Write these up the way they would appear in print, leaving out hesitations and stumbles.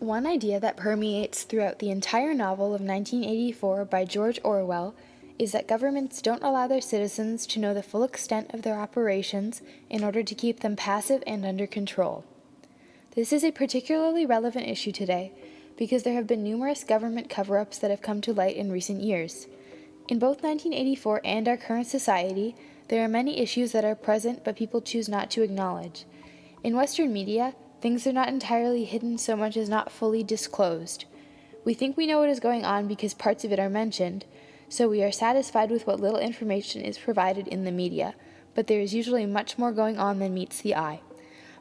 One idea that permeates throughout the entire novel of 1984 by George Orwell is that governments don't allow their citizens to know the full extent of their operations in order to keep them passive and under control. This is a particularly relevant issue today because there have been numerous government cover-ups that have come to light in recent years. In both 1984 and our current society, there are many issues that are present but people choose not to acknowledge. In Western media, things are not entirely hidden so much as not fully disclosed. We think we know what is going on because parts of it are mentioned, so we are satisfied with what little information is provided in the media, but there is usually much more going on than meets the eye.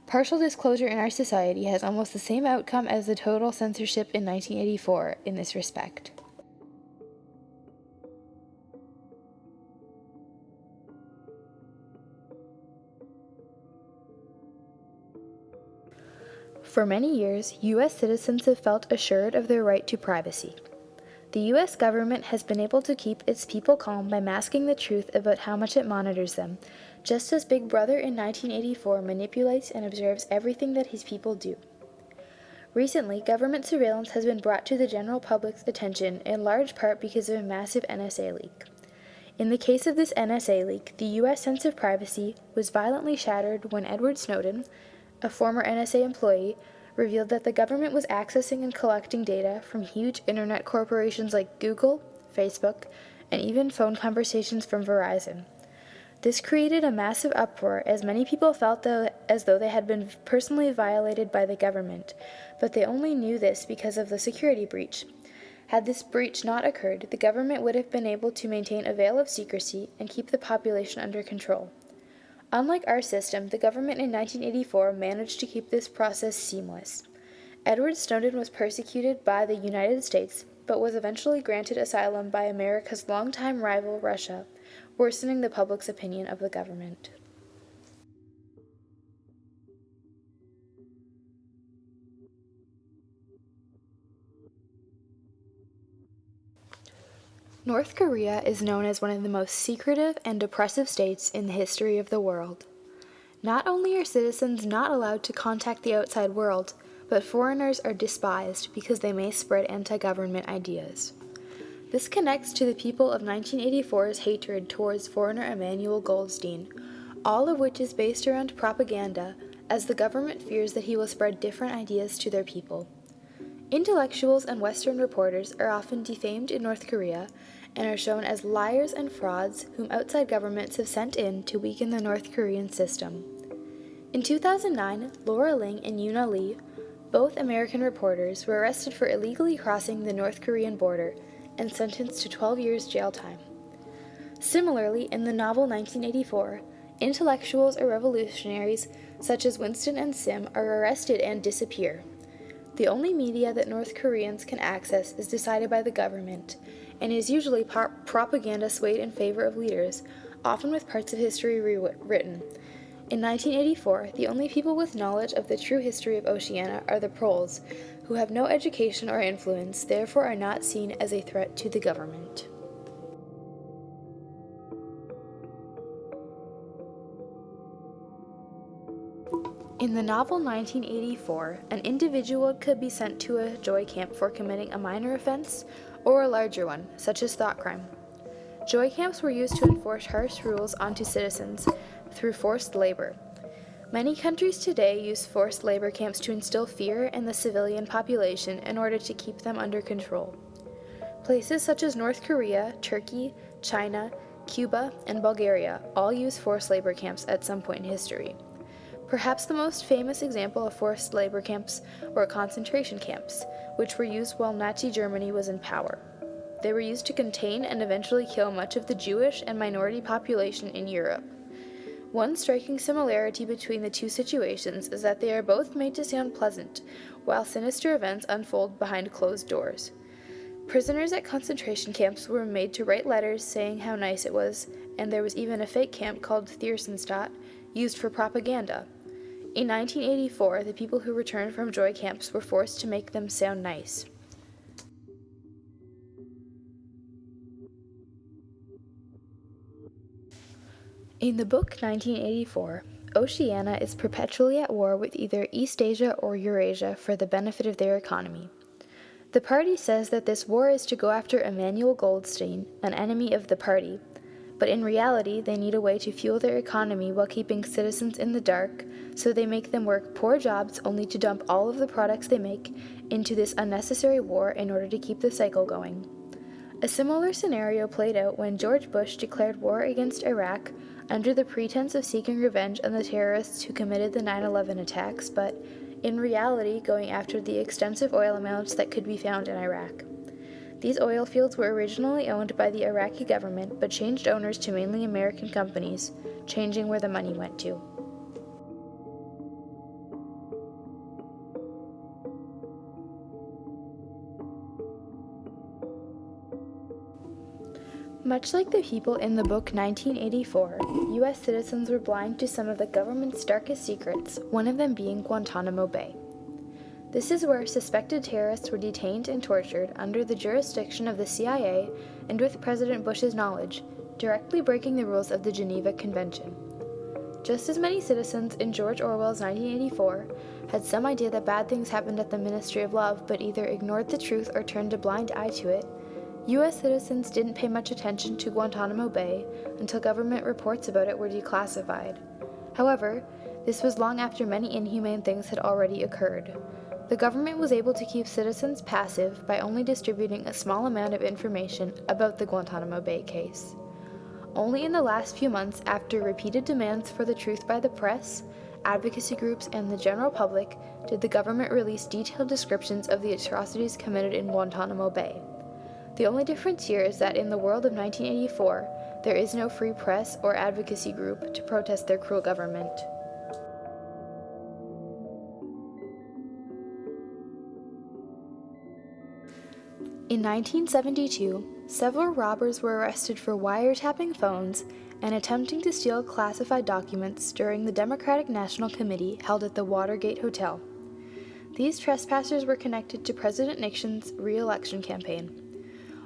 Partial disclosure in our society has almost the same outcome as the total censorship in 1984 in this respect. For many years, U.S. citizens have felt assured of their right to privacy. The U.S. government has been able to keep its people calm by masking the truth about how much it monitors them, just as Big Brother in 1984 manipulates and observes everything that his people do. Recently, government surveillance has been brought to the general public's attention in large part because of a massive NSA leak. In the case of this NSA leak, the U.S. sense of privacy was violently shattered when Edward Snowden, a former NSA employee, revealed that the government was accessing and collecting data from huge internet corporations like Google, Facebook, and even phone conversations from Verizon. This created a massive uproar as many people felt as though they had been personally violated by the government, but they only knew this because of the security breach. Had this breach not occurred, the government would have been able to maintain a veil of secrecy and keep the population under control. Unlike our system, the government in 1984 managed to keep this process seamless. Edward Snowden was persecuted by the United States, but was eventually granted asylum by America's longtime rival, Russia, worsening the public's opinion of the government. North Korea is known as one of the most secretive and oppressive states in the history of the world. Not only are citizens not allowed to contact the outside world, but foreigners are despised because they may spread anti-government ideas. This connects to the people of 1984's hatred towards foreigner Emmanuel Goldstein, all of which is based around propaganda, as the government fears that he will spread different ideas to their people. Intellectuals and Western reporters are often defamed in North Korea and are shown as liars and frauds whom outside governments have sent in to weaken the North Korean system. In 2009, Laura Ling and Yuna Lee, both American reporters, were arrested for illegally crossing the North Korean border and sentenced to 12 years jail time. Similarly, in the novel 1984, intellectuals or revolutionaries such as Winston and Sim are arrested and disappear. The only media that North Koreans can access is decided by the government, and is usually propaganda swayed in favor of leaders, often with parts of history rewritten. In 1984, the only people with knowledge of the true history of Oceania are the proles, who have no education or influence, therefore are not seen as a threat to the government. In the novel 1984, an individual could be sent to a joy camp for committing a minor offense or a larger one, such as thought crime. Joy camps were used to enforce harsh rules onto citizens through forced labor. Many countries today use forced labor camps to instill fear in the civilian population in order to keep them under control. Places such as North Korea, Turkey, China, Cuba, and Bulgaria all use forced labor camps at some point in history. Perhaps the most famous example of forced labor camps were concentration camps, which were used while Nazi Germany was in power. They were used to contain and eventually kill much of the Jewish and minority population in Europe. One striking similarity between the two situations is that they are both made to sound pleasant, while sinister events unfold behind closed doors. Prisoners at concentration camps were made to write letters saying how nice it was, and there was even a fake camp called Theresienstadt used for propaganda. In 1984, the people who returned from joy camps were forced to make them sound nice. In the book 1984, Oceania is perpetually at war with either East Asia or Eurasia for the benefit of their economy. The party says that this war is to go after Emmanuel Goldstein, an enemy of the party, but in reality they need a way to fuel their economy while keeping citizens in the dark, so they make them work poor jobs only to dump all of the products they make into this unnecessary war in order to keep the cycle going. A similar scenario played out when George Bush declared war against Iraq under the pretense of seeking revenge on the terrorists who committed the 9/11 attacks, but in reality going after the extensive oil amounts that could be found in Iraq. These oil fields were originally owned by the Iraqi government but changed owners to mainly American companies, changing where the money went to. Much like the people in the book 1984, U.S. citizens were blind to some of the government's darkest secrets, one of them being Guantanamo Bay. This is where suspected terrorists were detained and tortured under the jurisdiction of the CIA and with President Bush's knowledge, directly breaking the rules of the Geneva Convention. Just as many citizens in George Orwell's 1984 had some idea that bad things happened at the Ministry of Love but either ignored the truth or turned a blind eye to it, U.S. citizens didn't pay much attention to Guantanamo Bay until government reports about it were declassified. However, this was long after many inhumane things had already occurred. The government was able to keep citizens passive by only distributing a small amount of information about the Guantanamo Bay case. Only in the last few months, after repeated demands for the truth by the press, advocacy groups, and the general public, did the government release detailed descriptions of the atrocities committed in Guantanamo Bay. The only difference here is that in the world of 1984, there is no free press or advocacy group to protest their cruel government. In 1972, several robbers were arrested for wiretapping phones and attempting to steal classified documents during the Democratic National Committee held at the Watergate Hotel. These trespassers were connected to President Nixon's re-election campaign.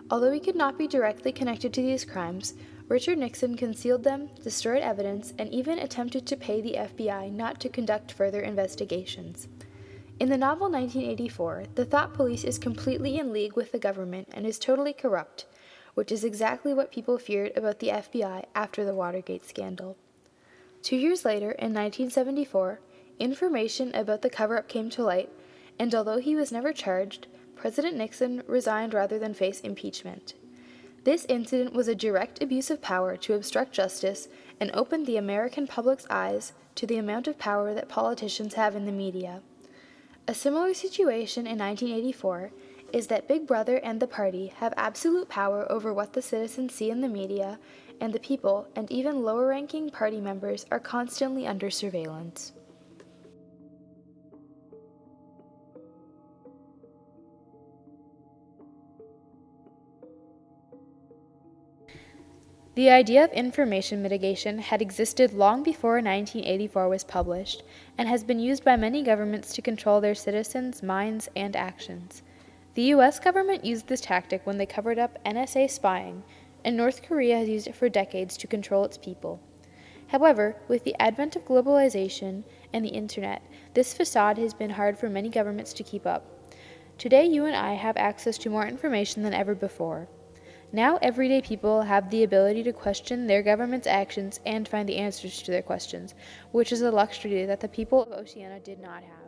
Although he could not be directly connected to these crimes, Richard Nixon concealed them, destroyed evidence, and even attempted to pay the FBI not to conduct further investigations. In the novel 1984, the thought police is completely in league with the government and is totally corrupt, which is exactly what people feared about the FBI after the Watergate scandal. 2 years later, in 1974, information about the cover-up came to light, and although he was never charged, President Nixon resigned rather than face impeachment. This incident was a direct abuse of power to obstruct justice and opened the American public's eyes to the amount of power that politicians have in the media. A similar situation in 1984 is that Big Brother and the party have absolute power over what the citizens see in the media, and the people, and even lower-ranking party members, are constantly under surveillance. The idea of information mitigation had existed long before 1984 was published, and has been used by many governments to control their citizens' minds and actions. The U.S. government used this tactic when they covered up NSA spying, and North Korea has used it for decades to control its people. However, with the advent of globalization and the internet, this facade has been hard for many governments to keep up. Today, you and I have access to more information than ever before. Now, everyday people have the ability to question their government's actions and find the answers to their questions, which is a luxury that the people of Oceania did not have.